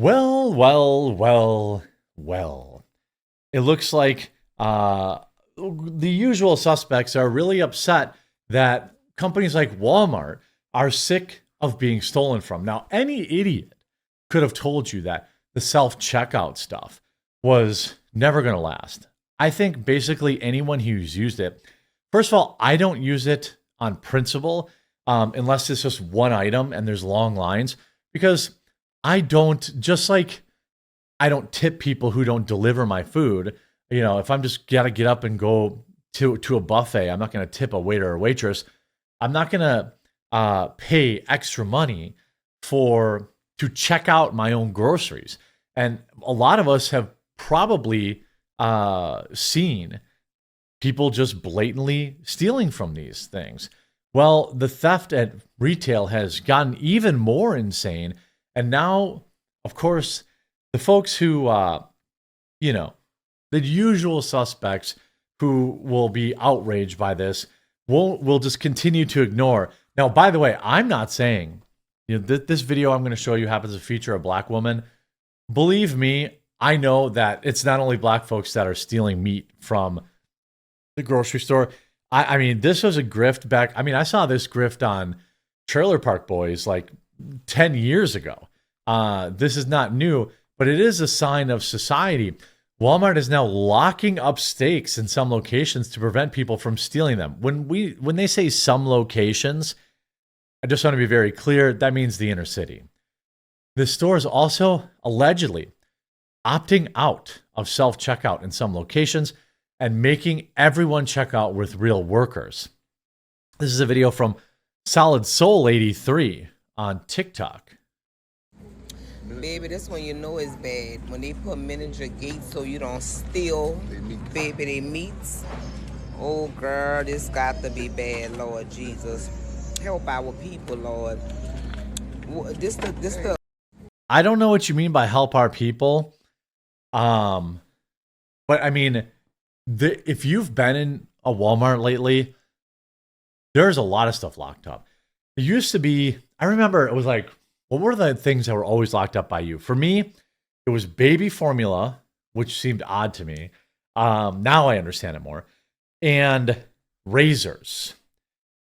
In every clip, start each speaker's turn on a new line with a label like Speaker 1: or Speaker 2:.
Speaker 1: Well, well, well, well. It looks like the usual suspects are really upset that companies like Walmart are sick of being stolen from. Now, any idiot could have told you that the self checkout stuff was never going to last. I think basically anyone who's used it, first of all, I don't use it on principle unless it's just one item and there's long lines because I don't, just like I don't tip people who don't deliver my food. You know, if I'm just gotta get up and go to a buffet, I'm not gonna tip a waiter or waitress. I'm not gonna pay extra money for to check out my own groceries. And a lot of us have probably seen people just blatantly stealing from these things. Well, the theft at retail has gotten even more insane. And now, of course, the folks who, you know, the usual suspects who will be outraged by this will just continue to ignore. Now, by the way, I'm not saying this video I'm going to show you happens to feature a black woman. Believe me, I know that it's not only black folks that are stealing meat from the grocery store. I mean, this was a grift back. I mean, I saw this grift on Trailer Park Boys like 10 years ago. This is not new, but it is a sign of society. Walmart is now locking up stakes in some locations to prevent people from stealing them. When they say some locations, I just want to be very clear, that means the inner city. The store is also allegedly opting out of self-checkout in some locations and making everyone check out with real workers. This is a video from Solid Soul 83 on TikTok.
Speaker 2: Baby, this one you know is bad. When they put men in your gate so you don't steal, baby, they meats. Oh, girl, this got to be bad, Lord Jesus. Help our people, Lord. This the.
Speaker 1: I don't know what you mean by help our people. But I mean, if you've been in a Walmart lately, there's a lot of stuff locked up. It used to be, I remember it was like, what were the things that were always locked up by you? For me, it was baby formula, which seemed odd to me. Now I understand it more. And razors.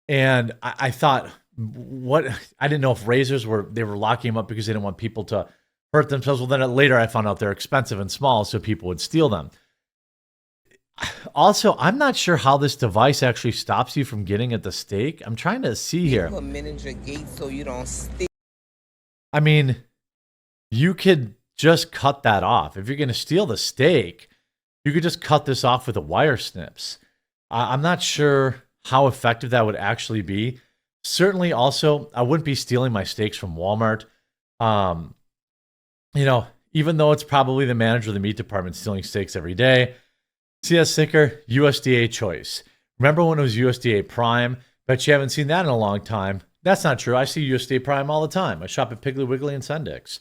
Speaker 1: And I thought, I didn't know if razors they were locking them up because they didn't want people to hurt themselves. Well, then later I found out they're expensive and small, so people would steal them. Also, I'm not sure how this device actually stops you from getting at the steak. I'm trying to see here.
Speaker 2: Put men in your gate so you don't steal.
Speaker 1: I mean, you could just cut that off. If you're going to steal the steak, you could just cut this off with a wire snips. I'm not sure how effective that would actually be. Certainly, also, I wouldn't be stealing my steaks from Walmart. Even though it's probably the manager of the meat department stealing steaks every day. See that sticker? USDA choice. Remember when it was USDA Prime? Bet you haven't seen that in a long time. That's not true. I see USDA Prime all the time. I shop at Piggly Wiggly and Sendix.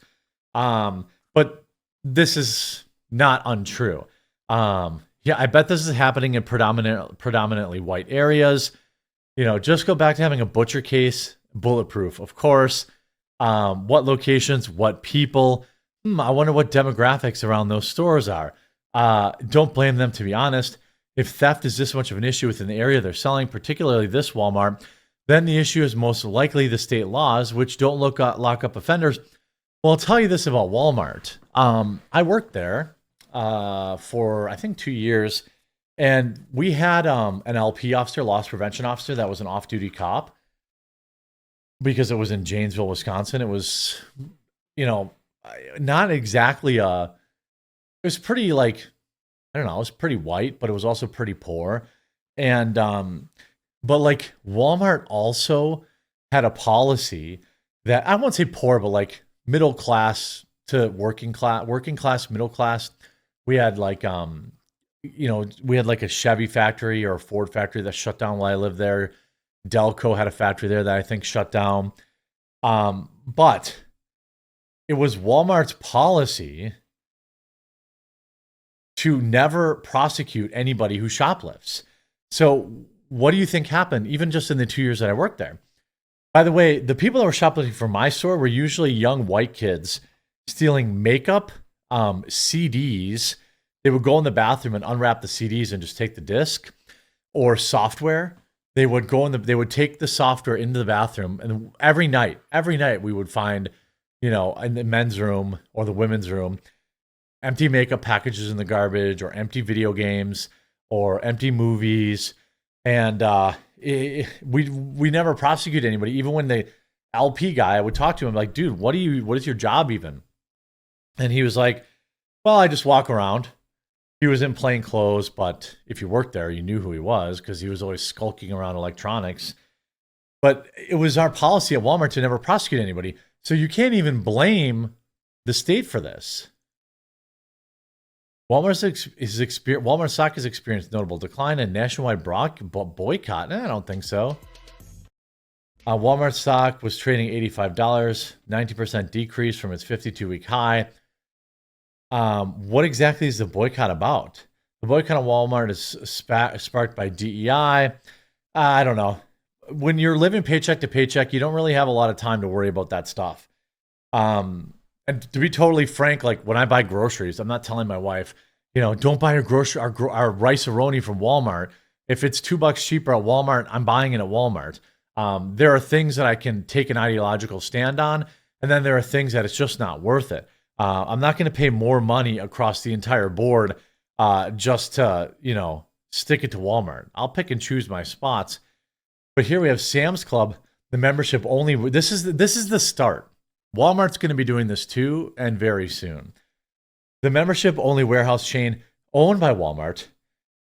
Speaker 1: But this is not untrue. I bet this is happening in predominantly white areas. Just go back to having a butcher case, bulletproof, of course. What locations, what people. I wonder what demographics around those stores are. Don't blame them, to be honest. If theft is this much of an issue within the area they're selling, particularly this Walmart, then the issue is most likely the state laws, which don't lock up offenders. Well, I'll tell you this about Walmart. I worked there for, I think, 2 years, and we had an LP officer, loss prevention officer, that was an off-duty cop because it was in Janesville, Wisconsin. It was, not exactly it was pretty it was pretty white, but it was also pretty poor. And, but like Walmart also had a policy that I won't say poor, but like middle class to working class, middle class. We had we had like a Chevy factory or a Ford factory that shut down while I lived there. Delco had a factory there that I think shut down. But it was Walmart's policy to never prosecute anybody who shoplifts. So what do you think happened, even just in the 2 years that I worked there? By the way, the people that were shoplifting from my store were usually young white kids stealing makeup, CDs. They would go in the bathroom and unwrap the CDs and just take the disc, or software. They would they would take the software into the bathroom, and every night we would find, in the men's room or the women's room, empty makeup packages in the garbage, or empty video games, or empty movies. And we never prosecute anybody. Even when the LP guy, I would talk to him like, dude, what is your job even? And he was like, well, I just walk around. He was in plain clothes, but if you worked there, you knew who he was because he was always skulking around electronics. But it was our policy at Walmart to never prosecute anybody. So you can't even blame the state for this. Walmart stock has experienced notable decline and nationwide boycott. I don't think so. Walmart stock was trading $85, 90% decrease from its 52-week high. What exactly is the boycott about? The boycott of Walmart is sparked by DEI. I don't know. When you're living paycheck to paycheck, you don't really have a lot of time to worry about that stuff. And to be totally frank, like when I buy groceries, I'm not telling my wife, don't buy our rice-a-roni from Walmart. If it's $2 cheaper at Walmart, I'm buying it at Walmart. There are things that I can take an ideological stand on, and then there are things that it's just not worth it. I'm not going to pay more money across the entire board just to, stick it to Walmart. I'll pick and choose my spots. But here we have Sam's Club, the membership only. This is the start. Walmart's going to be doing this too, and very soon. The membership only warehouse chain owned by Walmart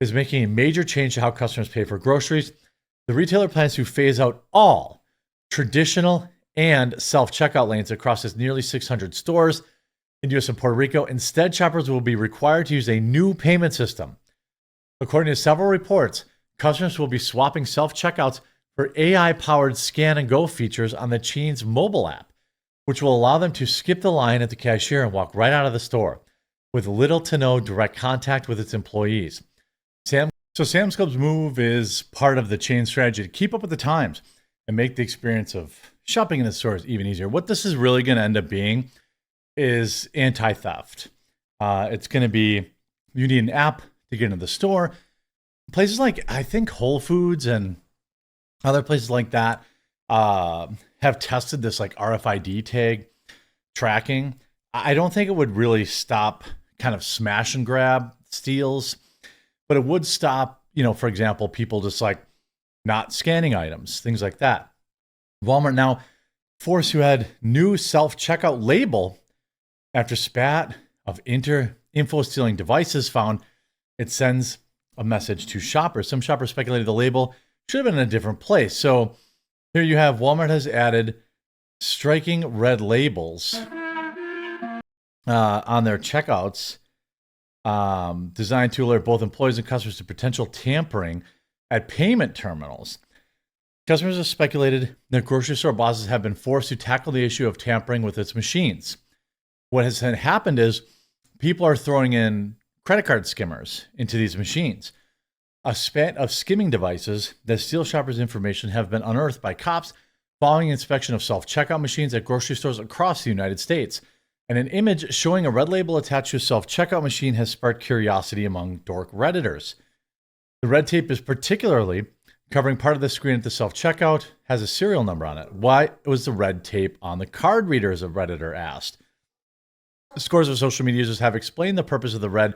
Speaker 1: is making a major change to how customers pay for groceries. The retailer plans to phase out all traditional and self-checkout lanes across its nearly 600 stores in U.S. and Puerto Rico. Instead, shoppers will be required to use a new payment system. According to several reports, customers will be swapping self-checkouts for AI-powered scan-and-go features on the chain's mobile app, which will allow them to skip the line at the cashier and walk right out of the store with little to no direct contact with its employees. Sam's Club's move is part of the chain strategy to keep up with the times and make the experience of shopping in the stores even easier. What this is really going to end up being is anti-theft. It's going to be, you need an app to get into the store. Places like, I think Whole Foods and other places like that have tested this like RFID tag tracking. I don't think it would really stop kind of smash and grab steals, but it would stop, for example, people just like not scanning items, things like that. Walmart now forced who had new self-checkout label after spat of info stealing devices found it sends a message to shoppers. Some shoppers speculated the label should have been in a different place. So here you have Walmart has added striking red labels on their checkouts, designed to alert both employees and customers to potential tampering at payment terminals. Customers have speculated that grocery store bosses have been forced to tackle the issue of tampering with its machines. What has happened is people are throwing in credit card skimmers into these machines. A spat of skimming devices that steal shoppers' information have been unearthed by cops following inspection of self-checkout machines at grocery stores across the United States. And an image showing a red label attached to a self-checkout machine has sparked curiosity among dork Redditors. The red tape is particularly covering part of the screen at the self-checkout, has a serial number on it. Why was the red tape on the card readers? A Redditor asked. Scores of social media users have explained the purpose of the red.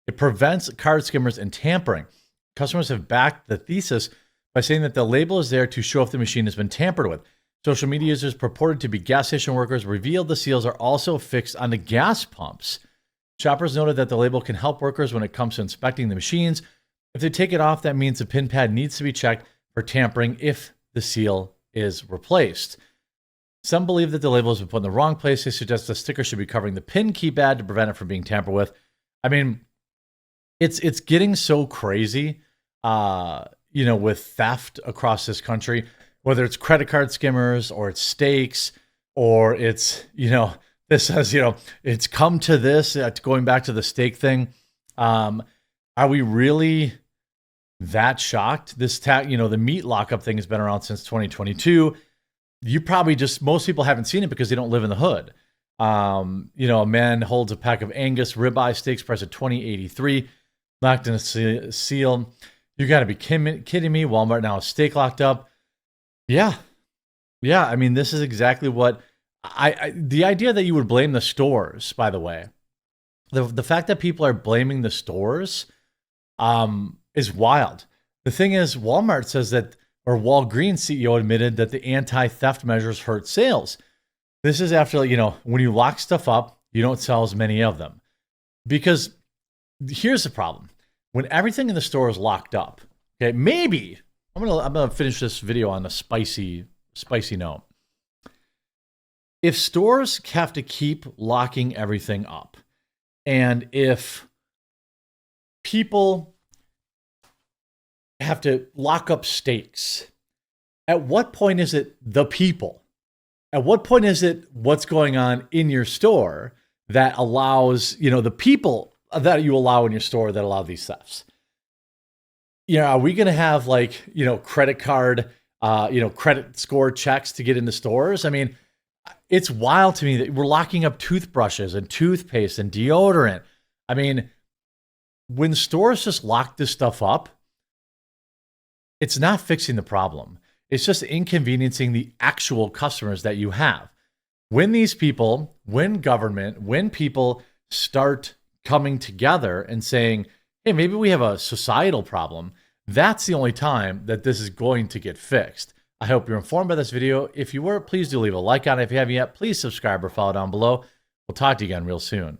Speaker 1: It prevents card skimmers and tampering. Customers have backed the thesis by saying that the label is there to show if the machine has been tampered with. Social media users purported to be gas station workers revealed the seals are also fixed on the gas pumps. Shoppers noted that the label can help workers when it comes to inspecting the machines. If they take it off, that means the pin pad needs to be checked for tampering if the seal is replaced. Some believe that the label has been put in the wrong place. They suggest the sticker should be covering the pin keypad to prevent it from being tampered with. I mean, it's getting so crazy, with theft across this country, whether it's credit card skimmers or it's stakes or it's, this says, it's come to this, going back to the stake thing. Are we really that shocked? The meat lockup thing has been around since 2022. You probably most people haven't seen it because they don't live in the hood. You know, a man holds a pack of Angus ribeye steaks priced at $20.83, locked in a seal. You got to be kidding me. Walmart now has steak locked up. Yeah. Yeah. I mean, this is exactly what the idea that you would blame the stores, by the way, the fact that people are blaming the stores is wild. The thing is, Walmart says that, or Walgreens CEO admitted that the anti-theft measures hurt sales. This is after, you know, when you lock stuff up, you don't sell as many of them. Because here's the problem. When everything in the store is locked up, okay, maybe I'm gonna finish this video on a spicy note. If stores have to keep locking everything up, and if people have to lock up steaks, at what point is it the people? At what point is it what's going on in your store that allows, you know, the people that you allow in your store that allow these thefts? You know, are we going to have, like, you know, credit card, you know, credit score checks to get into stores? I mean, it's wild to me that we're locking up toothbrushes and toothpaste and deodorant. I mean, when stores just lock this stuff up, it's not fixing the problem. It's just inconveniencing the actual customers that you have. When these people, when government, when people start coming together and saying, hey, maybe we have a societal problem, that's the only time that this is going to get fixed. I hope you're informed by this video. If you were, please do leave a like on it. If you haven't yet, please subscribe or follow down below. We'll talk to you again real soon.